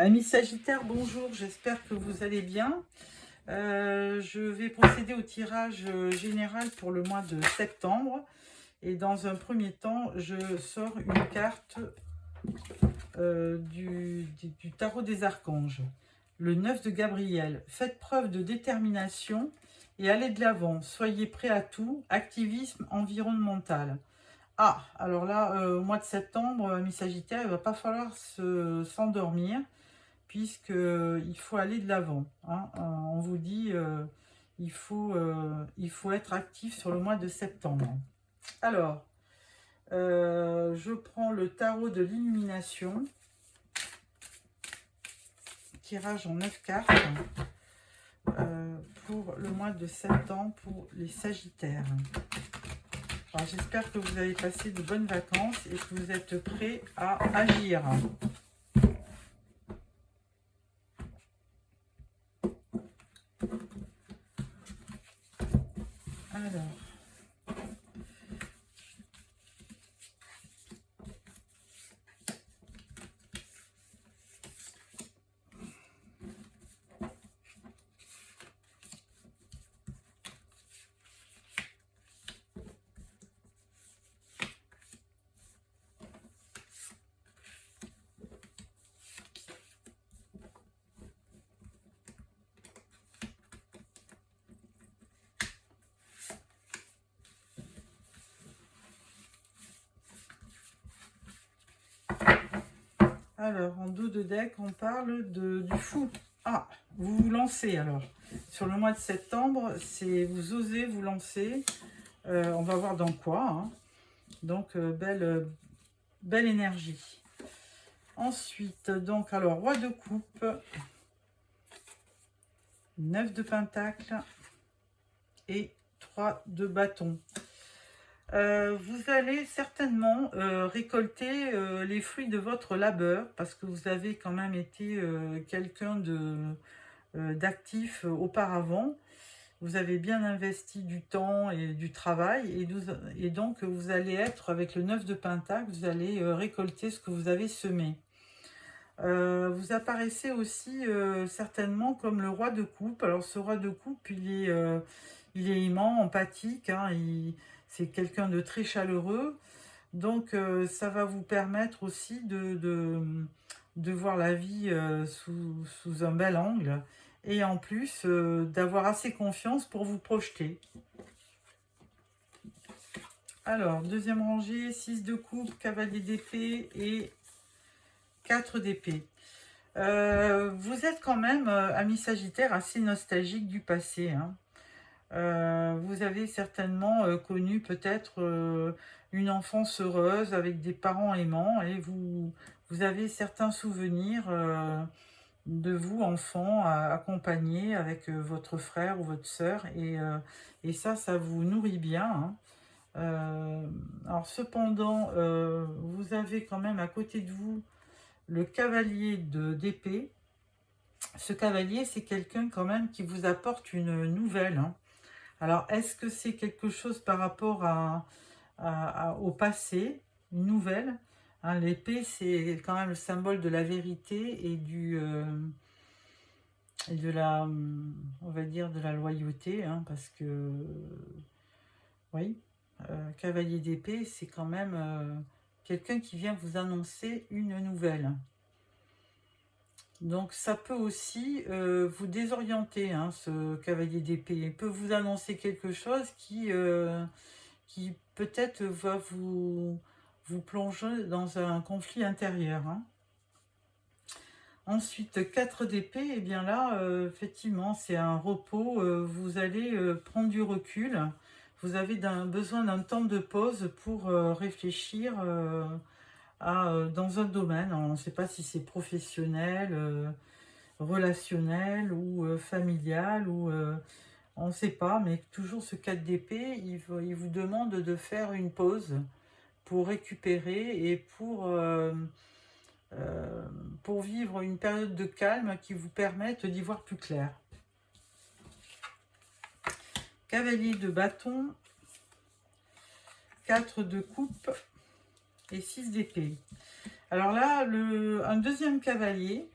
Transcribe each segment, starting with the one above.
Amis Sagittaire, bonjour, j'espère que vous allez bien. Je vais procéder au tirage général pour le mois de septembre. Et dans un premier temps, je sors une carte du tarot des archanges. Le 9 de Gabriel. Faites preuve de détermination et allez de l'avant. Soyez prêts à tout. Activisme environnemental. Ah, alors là, au mois de septembre, amis Sagittaire, il ne va pas falloir s'endormir puisqu'il faut aller de l'avant. Hein. On vous dit, il faut être actif sur le mois de septembre. Alors, je prends le tarot de l'illumination, tirage en 9 cartes, pour le mois de septembre pour les Sagittaires. J'espère que vous avez passé de bonnes vacances et que vous êtes prêts à agir. Alors, en dos de deck, on parle du fou. Ah, vous vous lancez alors. Sur le mois de septembre, c'est vous osez vous lancer. On va voir dans quoi. Hein. Donc, belle énergie. Ensuite, donc, alors, roi de coupe, 9 de pentacle et 3 de bâton. Vous allez certainement récolter les fruits de votre labeur parce que vous avez quand même été quelqu'un d'actif auparavant. Vous avez bien investi du temps et du travail et donc vous allez être avec le 9 de pentacle, vous allez récolter ce que vous avez semé. Vous apparaissez aussi certainement comme le roi de coupe. Alors ce roi de coupe, il est aimant, empathique, hein, c'est quelqu'un de très chaleureux. Donc ça va vous permettre aussi de voir la vie sous un bel angle. Et en plus d'avoir assez confiance pour vous projeter. Alors, deuxième rangée, 6 de coupe, cavalier d'épée et 4 d'épée. Vous êtes quand même, amis Sagittaire, assez nostalgique du passé. Hein. Vous avez certainement connu peut-être une enfance heureuse avec des parents aimants et vous avez certains souvenirs de vous, enfant, accompagné avec votre frère ou votre sœur et ça vous nourrit bien. Hein. Alors cependant, vous avez quand même à côté de vous le cavalier d'épée. Ce cavalier, c'est quelqu'un quand même qui vous apporte une nouvelle. Hein. Alors, est-ce que c'est quelque chose par rapport au passé, une nouvelle? Hein, l'épée, c'est quand même le symbole de la vérité et de la, on va dire, de la loyauté, hein, parce que, oui, cavalier d'épée, c'est quand même quelqu'un qui vient vous annoncer une nouvelle. Donc ça peut aussi vous désorienter, hein, ce cavalier d'épée. Il peut vous annoncer quelque chose qui peut-être va vous plonger dans un conflit intérieur. Hein. Ensuite, 4 d'épée, et bien là, effectivement, c'est un repos. Vous allez prendre du recul. Vous avez besoin d'un temps de pause pour réfléchir dans un domaine. On ne sait pas si c'est professionnel, relationnel ou familial, ou on ne sait pas, mais toujours ce 4 d'épée, il vous demande de faire une pause pour récupérer et pour vivre une période de calme qui vous permette d'y voir plus clair. Cavalier de bâton, 4 de coupe et 6 d'épée. Alors là, un deuxième cavalier,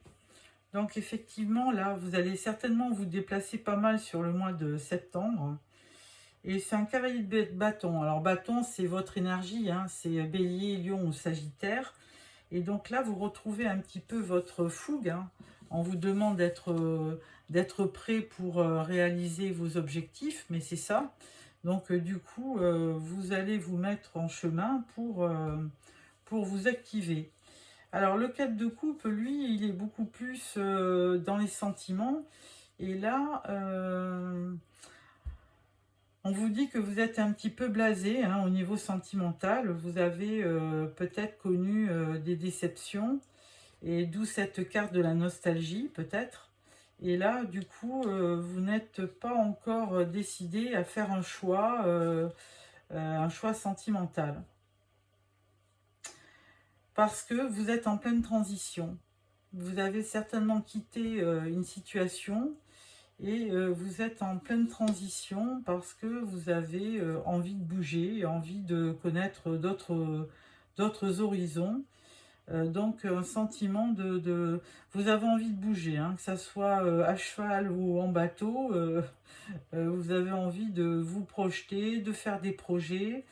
Donc effectivement, là, vous allez certainement vous déplacer pas mal sur le mois de septembre. Et c'est un cavalier de bâton. Alors bâton, c'est votre énergie, hein, c'est Bélier, Lion ou Sagittaire. Et donc là, vous retrouvez un petit peu votre fougue. Hein. On vous demande d'être prêt pour réaliser vos objectifs, mais c'est ça. Donc du coup, vous allez vous mettre en chemin pour vous activer. Alors le 4 de coupe, lui, il est beaucoup plus dans les sentiments. Et là, on vous dit que vous êtes un petit peu blasé hein, au niveau sentimental. Vous avez peut-être connu des déceptions. Et d'où cette carte de la nostalgie, peut-être. Et là, du coup, vous n'êtes pas encore décidé à faire un choix sentimental. Parce que vous êtes en pleine transition. Vous avez certainement quitté une situation et vous êtes en pleine transition parce que vous avez envie de bouger, envie de connaître d'autres horizons. Donc un sentiment vous avez envie de bouger, hein, que ça soit à cheval ou en bateau, vous avez envie de vous projeter, de faire des projets,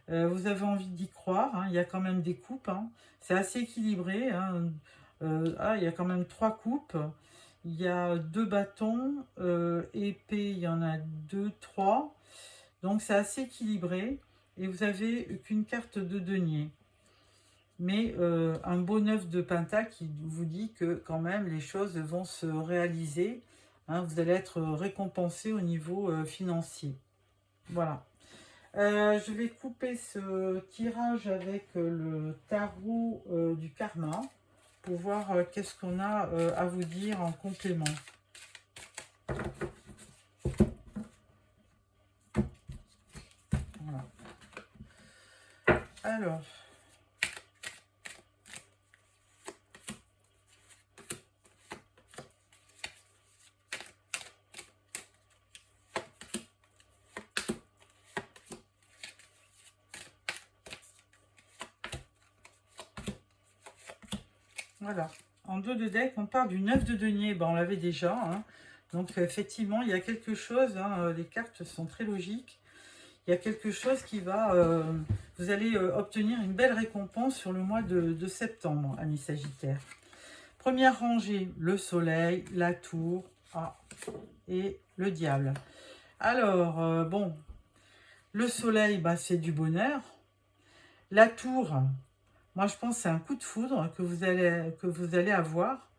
vous avez envie d'y croire, hein, il y a quand même des coupes, hein, c'est assez équilibré, hein, il y a quand même 3 coupes, il y a 2 bâtons, épée, il y en a 2, 3, donc c'est assez équilibré, et vous avez qu'une carte de denier. Mais un beau 9 de pentacle qui vous dit que quand même les choses vont se réaliser. Hein, vous allez être récompensé au niveau financier. Voilà. Je vais couper ce tirage avec le tarot du karma pour voir qu'est-ce qu'on a à vous dire en complément. Voilà. Alors... Voilà, en 2 de deck, on parle du 9 de denier, ben, on l'avait déjà, hein. Donc effectivement, il y a quelque chose, hein, les cartes sont très logiques, il y a quelque chose qui va, vous allez obtenir une belle récompense sur le mois de septembre, amis Sagittaire. Première rangée, le soleil, la tour et le diable. Alors, bon, le soleil, bah, c'est du bonheur, la tour... Moi, je pense que c'est un coup de foudre que vous allez avoir.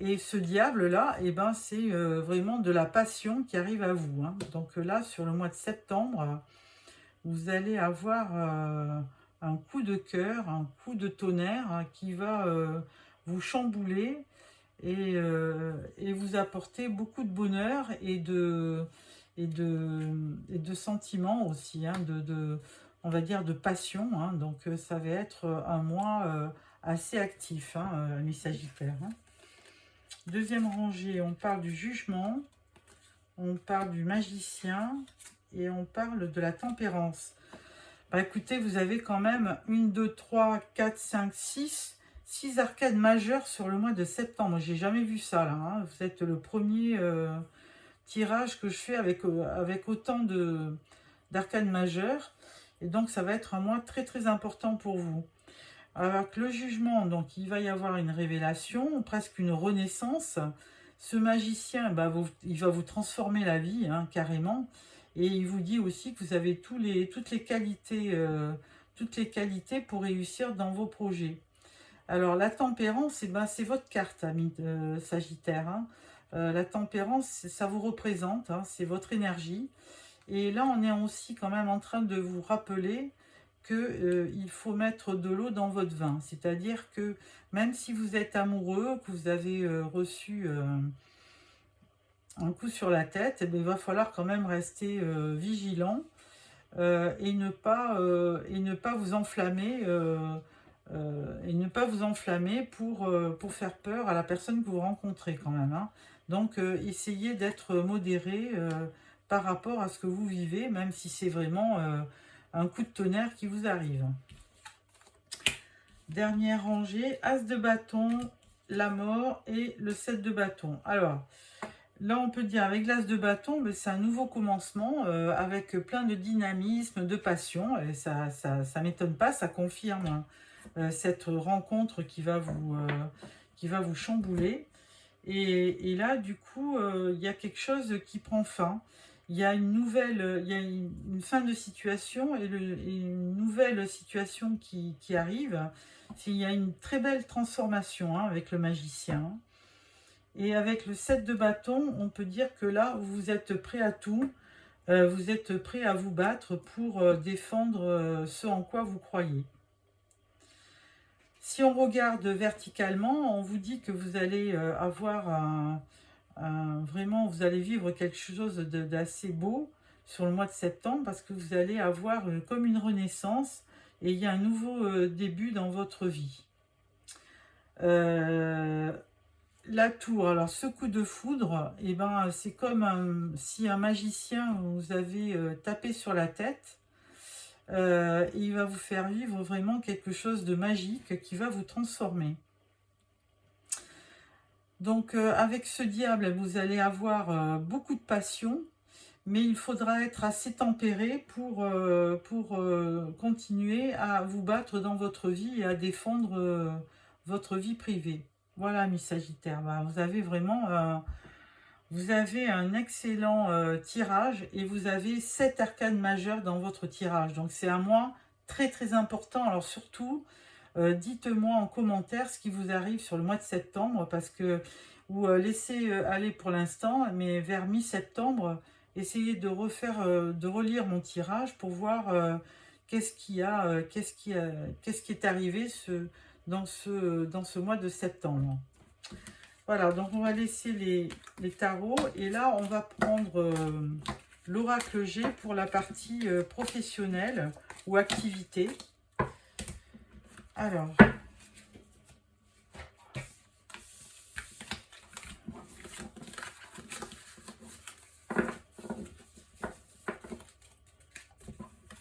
Et ce diable-là, eh ben, c'est vraiment de la passion qui arrive à vous. Hein. Donc là, sur le mois de septembre, vous allez avoir un coup de cœur, un coup de tonnerre hein, qui va vous chambouler et vous apporter beaucoup de bonheur et de sentiments aussi, hein, on va dire de passion, hein. Donc ça va être un mois assez actif, hein, amis Sagittaire. Hein. Deuxième rangée, on parle du jugement, on parle du magicien et on parle de la tempérance. Bah écoutez, vous avez quand même 1, 2, 3, 4, 5, 6 arcades majeures sur le mois de septembre. J'ai jamais vu ça là, hein. Vous êtes le premier tirage que je fais avec autant d'arcades majeures. Et donc, ça va être un mois très, très important pour vous. Avec le jugement, donc, il va y avoir une révélation, presque une renaissance. Ce magicien, bah, il va vous transformer la vie, hein, carrément. Et il vous dit aussi que vous avez toutes les qualités pour réussir dans vos projets. Alors, la tempérance, ben, c'est votre carte, ami Sagittaire. Hein. La tempérance, ça vous représente, hein, c'est votre énergie. Et là, on est aussi quand même en train de vous rappeler qu'il faut mettre de l'eau dans votre vin. C'est-à-dire que même si vous êtes amoureux, que vous avez reçu un coup sur la tête, eh bien, il va falloir quand même rester vigilant et ne pas vous enflammer. Pour faire peur à la personne que vous rencontrez quand même. Hein. Donc, essayez d'être modéré par rapport à ce que vous vivez, même si c'est vraiment un coup de tonnerre qui vous arrive. Dernière rangée, As de bâton, la mort et le 7 de bâton. Alors, là, on peut dire avec l'as de bâton, c'est un nouveau commencement avec plein de dynamisme, de passion. Et ça m'étonne pas, ça confirme cette rencontre qui va vous chambouler. Et là, du coup, il y a quelque chose qui prend fin. Il y a il y a une fin de situation et une nouvelle situation qui arrive. Il y a une très belle transformation avec le magicien. Et avec le 7 de bâton, on peut dire que là, vous êtes prêt à tout. Vous êtes prêt à vous battre pour défendre ce en quoi vous croyez. Si on regarde verticalement, on vous dit que vous allez avoir vraiment, vous allez vivre quelque chose d'assez beau sur le mois de septembre parce que vous allez avoir comme une renaissance et il y a un nouveau début dans votre vie. La tour, alors ce coup de foudre, eh ben, c'est comme si un magicien vous avait tapé sur la tête. Il va vous faire vivre vraiment quelque chose de magique qui va vous transformer. Donc avec ce diable, vous allez avoir beaucoup de passion, mais il faudra être assez tempéré pour continuer à vous battre dans votre vie et à défendre votre vie privée. Voilà, mes Sagittaires, vous avez vraiment vous avez un excellent tirage et vous avez 7 arcanes majeures dans votre tirage. Donc c'est un mois très très important. Alors surtout, dites-moi en commentaire ce qui vous arrive sur le mois de septembre parce que ou laissez aller pour l'instant, mais vers mi-septembre, essayez de relire mon tirage pour voir qu'est-ce qui est arrivé dans ce mois de septembre. Voilà, donc on va laisser les tarots et là on va prendre l'oracle G pour la partie professionnelle ou activité. Alors,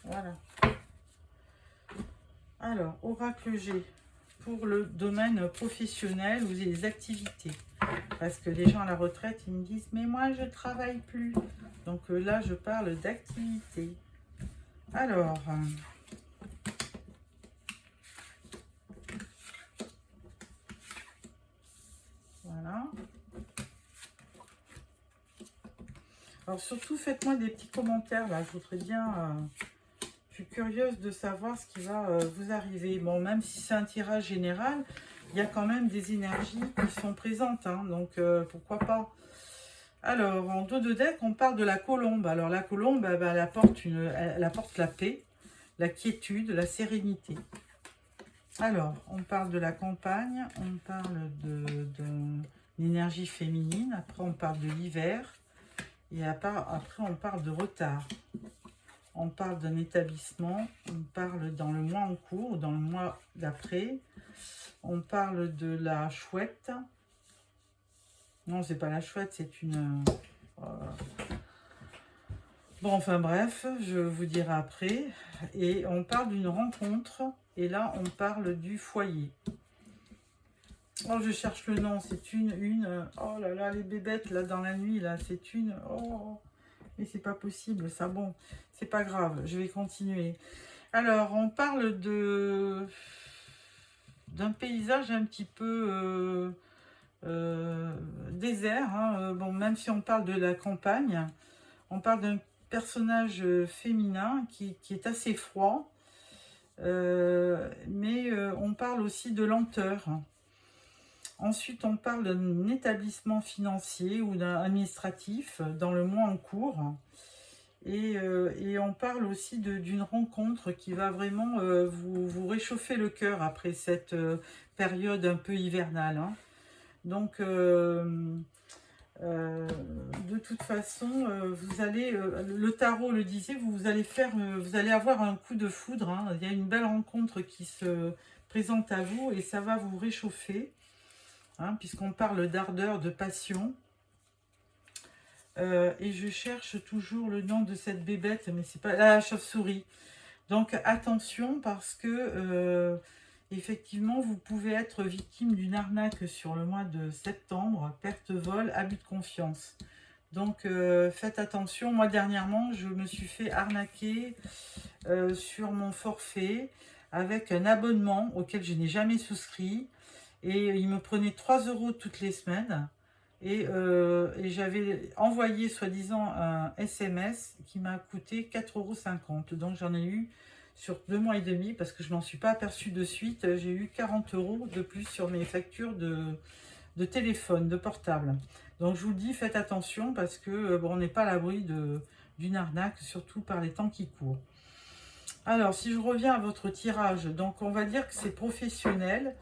voilà. Alors, oracle G pour le domaine professionnel ou les activités. Parce que les gens à la retraite, ils me disent « Mais moi, je ne travaille plus. » Donc là, je parle d'activité. Alors, voilà. Alors surtout, faites-moi des petits commentaires là. Je voudrais bien... je suis curieuse de savoir ce qui va vous arriver. Bon, même si c'est un tirage général, il y a quand même des énergies qui sont présentes. Hein, donc, pourquoi pas. Alors, en dos de deck, on parle de la colombe. Alors, la colombe, elle apporte la paix, la quiétude, la sérénité. Alors, on parle de la campagne, on parle de l'énergie féminine. Après, on parle de l'hiver. Et après, on parle de retard. On parle d'un établissement, on parle dans le mois en cours, dans le mois d'après. On parle de la chouette. Non, c'est pas la chouette, c'est une... Bon, enfin bref, je vous dirai après. Et on parle d'une rencontre. Et là, on parle du foyer. Oh, je cherche le nom. C'est oh là là, les bébêtes, là, dans la nuit, là, c'est une... Oh, mais c'est pas possible, ça. Bon, c'est pas grave, je vais continuer. Alors, on parle d'un paysage un petit peu désert. Hein. Bon, même si on parle de la campagne, on parle d'un personnage féminin qui est assez froid. Mais on parle aussi de lenteur. Ensuite, on parle d'un établissement financier ou d'un administratif dans le mois en cours. Et on parle aussi d'une rencontre qui va vraiment vous réchauffer le cœur après cette période un peu hivernale. Hein. Donc, de toute façon, vous allez, le tarot le disait, vous allez avoir un coup de foudre. Hein. Il y a une belle rencontre qui se présente à vous et ça va vous réchauffer. Hein, puisqu'on parle d'ardeur, de passion. Et je cherche toujours le nom de cette bébête, mais c'est pas la chauve-souris. Donc attention parce que Effectivement, vous pouvez être victime d'une arnaque sur le mois de septembre, perte, vol, abus de confiance. Donc, faites attention. Moi, dernièrement, je me suis fait arnaquer sur mon forfait avec un abonnement auquel je n'ai jamais souscrit. Et il me prenait 3 € toutes les semaines. Et j'avais envoyé soi-disant un SMS qui m'a coûté 4,50 €. Donc j'en ai eu sur 2 mois et demi parce que je ne m'en suis pas aperçue de suite. J'ai eu 40 € de plus sur mes factures de téléphone, de portable. Donc je vous le dis, faites attention parce que bon, on n'est pas à l'abri d'une arnaque, surtout par les temps qui courent. Alors, si je reviens à votre tirage, donc on va dire que c'est professionnel.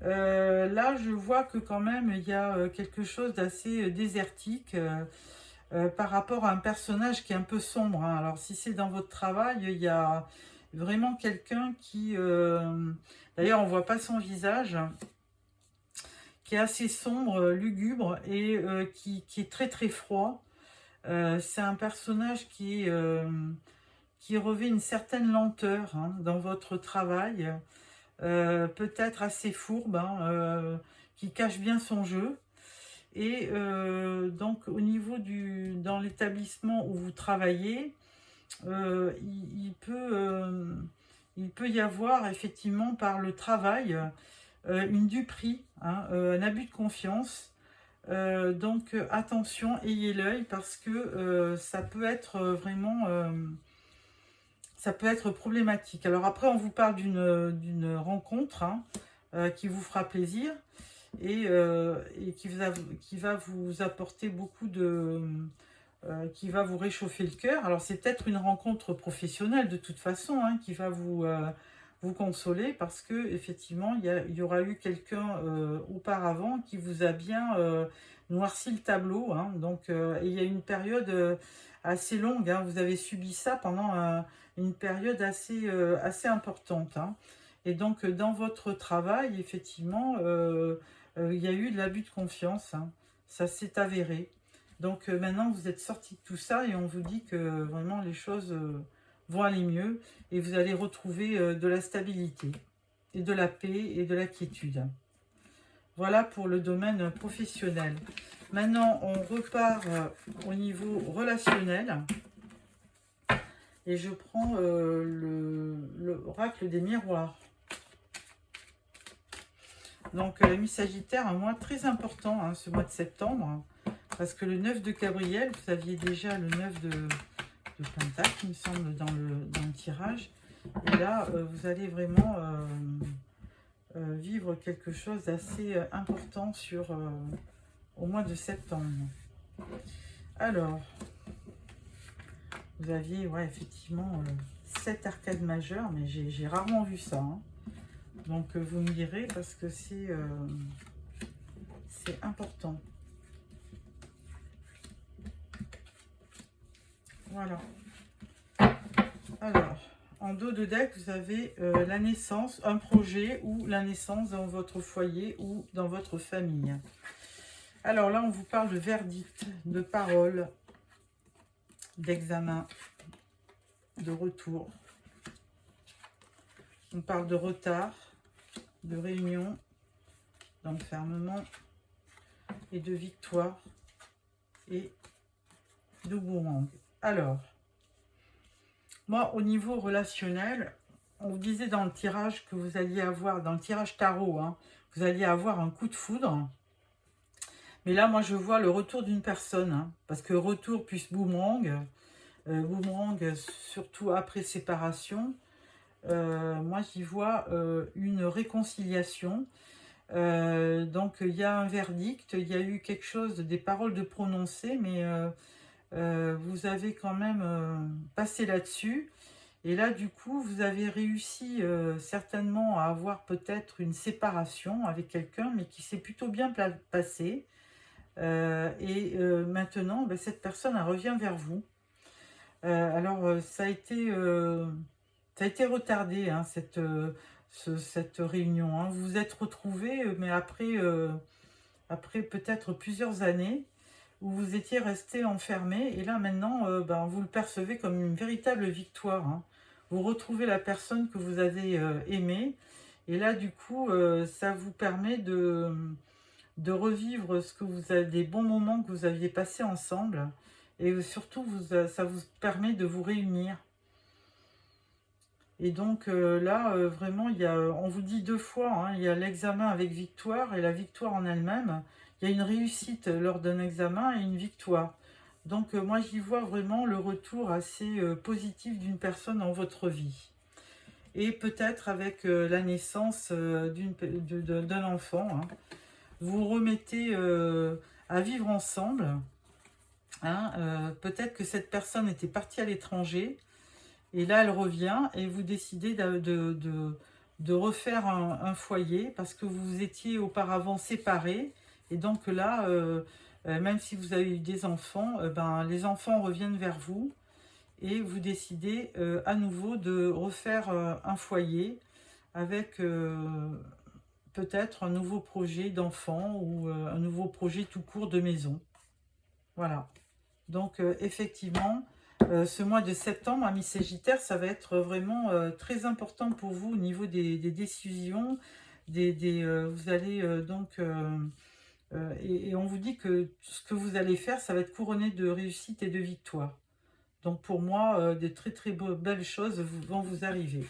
Là, je vois que quand même, il y a quelque chose d'assez désertique par rapport à un personnage qui est un peu sombre, hein. Alors, si c'est dans votre travail, il y a vraiment quelqu'un qui... D'ailleurs, on ne voit pas son visage, qui est assez sombre, lugubre et qui est très très froid. C'est un personnage qui revêt une certaine lenteur, hein, dans votre travail. Peut-être assez fourbe, hein, qui cache bien son jeu. Et donc au niveau dans l'établissement où vous travaillez, il peut y avoir effectivement par le travail une duperie, hein, un abus de confiance. Donc attention, ayez l'œil parce que ça peut être vraiment... ça peut être problématique. Alors après, on vous parle d'une rencontre, hein, qui vous fera plaisir et qui va vous apporter beaucoup qui va vous réchauffer le cœur. Alors c'est peut-être une rencontre professionnelle de toute façon, hein, qui va vous consoler parce que effectivement il y aura eu quelqu'un auparavant qui vous a bien noirci le tableau, hein. Donc il y a une période assez longue, hein. Vous avez subi ça pendant une période assez importante, hein. Et donc, dans votre travail, effectivement, il y a eu de l'abus de confiance, hein. Ça s'est avéré. Donc, maintenant, vous êtes sorti de tout ça et on vous dit que vraiment les choses vont aller mieux et vous allez retrouver de la stabilité et de la paix et de la quiétude. Voilà pour le domaine professionnel. Maintenant, on repart au niveau relationnel. Et je prends l'oracle des miroirs. Donc, l'ami Sagittaire, un mois très important, hein, ce mois de septembre. Parce que le 9 de Gabriel, vous aviez déjà le 9 de Pentacle, il me semble, dans le tirage. Et là, vous allez vraiment vivre quelque chose d'assez important au mois de septembre. Alors... Vous aviez, ouais, effectivement, 7 arcades majeures, mais j'ai rarement vu ça, hein. Donc, vous me direz, parce que c'est important. Voilà. Alors, en dos de deck, vous avez la naissance, un projet ou la naissance dans votre foyer ou dans votre famille. Alors là, on vous parle de verdict, de parole, d'examen, de retour. On parle de retard, de réunion, d'enfermement et de victoire et de boomerang. Alors, moi, au niveau relationnel, on vous disait dans le tirage que vous alliez avoir, dans le tirage tarot, hein, vous alliez avoir un coup de foudre. Mais là, moi, je vois le retour d'une personne, hein, parce que retour plus boomerang, surtout après séparation, moi, j'y vois une réconciliation. Donc, il y a un verdict, il y a eu quelque chose, des paroles de prononcer, mais vous avez quand même passé là-dessus. Et là, du coup, vous avez réussi certainement à avoir peut-être une séparation avec quelqu'un, mais qui s'est plutôt bien passé. Maintenant, ben, cette personne, elle revient vers vous. Alors, ça a été retardé, hein, cette réunion, hein. Vous vous êtes retrouvés, mais après peut-être plusieurs années, où vous étiez restés enfermés. Et là, maintenant, ben, vous le percevez comme une véritable victoire, hein. Vous retrouvez la personne que vous avez aimée. Et là, du coup, ça vous permet de revivre ce que vous avez, des bons moments que vous aviez passés ensemble. Et surtout, ça vous permet de vous réunir. Et donc là, vraiment, on vous dit deux fois, hein, il y a l'examen avec victoire et la victoire en elle-même. Il y a une réussite lors d'un examen et une victoire. Donc moi, j'y vois vraiment le retour assez positif d'une personne dans votre vie. Et peut-être avec la naissance d'un enfant, hein. Vous remettez à vivre ensemble, hein. Peut-être que cette personne était partie à l'étranger et là elle revient et vous décidez de refaire un foyer parce que vous étiez auparavant séparés. Et donc là, même si vous avez eu des enfants, ben, les enfants reviennent vers vous et vous décidez à nouveau de refaire un foyer avec peut-être un nouveau projet d'enfant ou un nouveau projet tout court de maison. Voilà. Donc effectivement, ce mois de septembre, Amis Sagittaires, ça va être vraiment très important pour vous au niveau des décisions. Vous allez et on vous dit que ce que vous allez faire, ça va être couronné de réussite et de victoire. Donc pour moi, des très très belles choses vont vous arriver.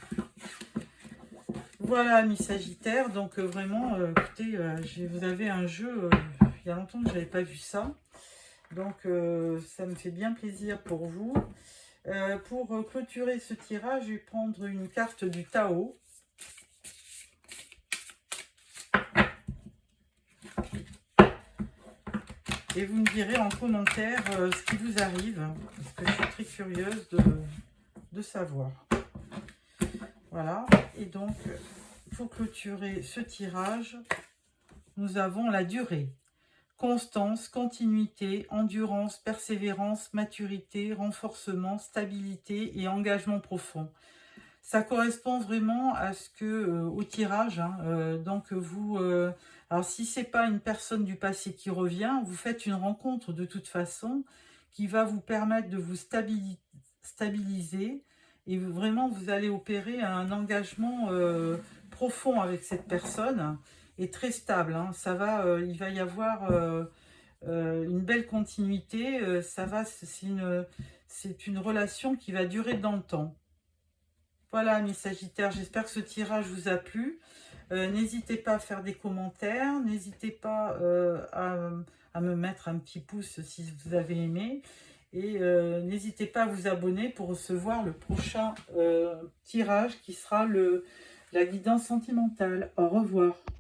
Voilà, Amis Sagittaires. Donc vraiment, écoutez, vous avez un jeu, il y a longtemps que je n'avais pas vu ça. Donc ça me fait bien plaisir pour vous. Pour clôturer ce tirage, je vais prendre une carte du Tao. Et vous me direz en commentaire ce qui vous arrive, parce que je suis très curieuse de savoir. Voilà, et donc, pour clôturer ce tirage, nous avons la durée. Constance, continuité, endurance, persévérance, maturité, renforcement, stabilité et engagement profond. Ça correspond vraiment à ce que au tirage, hein, donc vous alors si c'est pas une personne du passé qui revient, vous faites une rencontre de toute façon qui va vous permettre de vous stabiliser et vraiment vous allez opérer un engagement profond avec cette personne et très stable, hein. Ça va il va y avoir une belle continuité, c'est une relation qui va durer dans le temps. Voilà, mes Sagittaires, j'espère que ce tirage vous a plu. N'hésitez pas à faire des commentaires, n'hésitez pas à me mettre un petit pouce si vous avez aimé. Et n'hésitez pas à vous abonner pour recevoir le prochain tirage qui sera la guidance sentimentale. Au revoir.